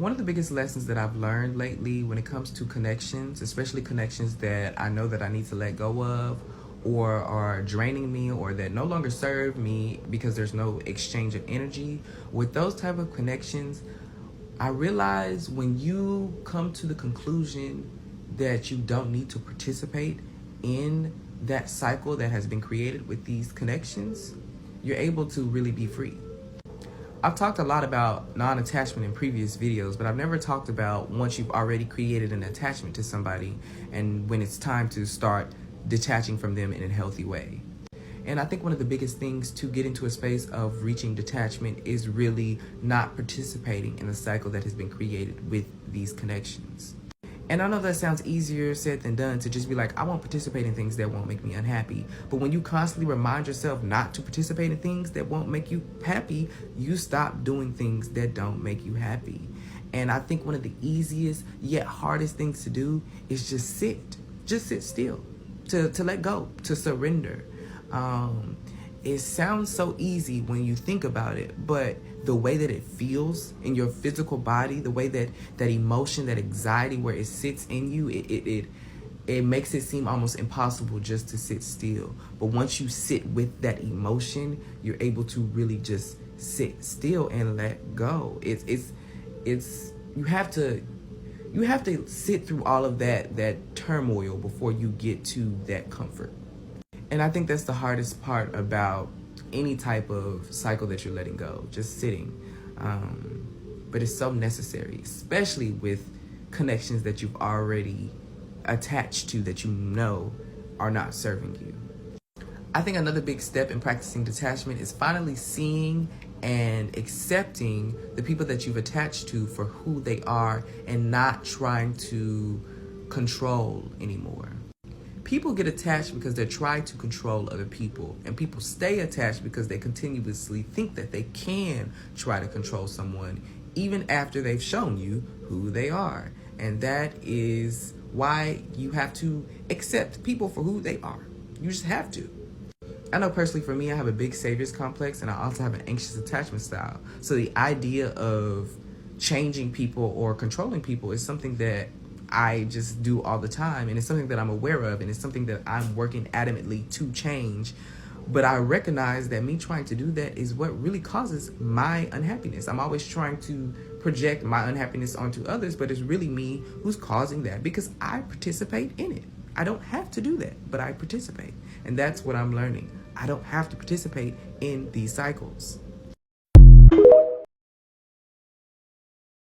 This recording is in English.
One of the biggest lessons that I've learned lately when it comes to connections, especially connections that I know that I need to let go of or are draining me or that no longer serve me because there's no exchange of energy, with those type of connections, I realize when you come to the conclusion that you don't need to participate in that cycle that has been created with these connections, you're able to really be free. I've talked a lot about non-attachment in previous videos, but I've never talked about once you've already created an attachment to somebody and when it's time to start detaching from them in a healthy way. And I think one of the biggest things to get into a space of reaching detachment is really not participating in the cycle that has been created with these connections. And I know that sounds easier said than done to just be like, I won't participate in things that won't make me unhappy. But when you constantly remind yourself not to participate in things that won't make you happy, you stop doing things that don't make you happy. And I think one of the easiest yet hardest things to do is just sit still, to let go, to surrender. It sounds so easy when you think about it, but the way that it feels in your physical body, the way that emotion, that anxiety, where it sits in you, it makes it seem almost impossible just to sit still. But once you sit with that emotion, you're able to really just sit still and let go. It's you have to sit through all of that turmoil before you get to that comfort. And I think that's the hardest part about any type of cycle that you're letting go, just sitting. But it's so necessary, especially with connections that you've already attached to that you know are not serving you. I think another big step in practicing detachment is finally seeing and accepting the people that you've attached to for who they are and not trying to control anymore. People get attached because they're trying to control other people, and people stay attached because they continuously think that they can try to control someone even after they've shown you who they are. And that is why you have to accept people for who they are. You just have to. I know personally for me, I have a big savior's complex, and I also have an anxious attachment style. So the idea of changing people or controlling people is something that I just do all the time, and it's something that I'm aware of, and it's something that I'm working adamantly to change. But I recognize that me trying to do that is what really causes my unhappiness. I'm always trying to project my unhappiness onto others, but it's really me who's causing that because I participate in it. I don't have to do that, but I participate. And that's what I'm learning. I don't have to participate in these cycles.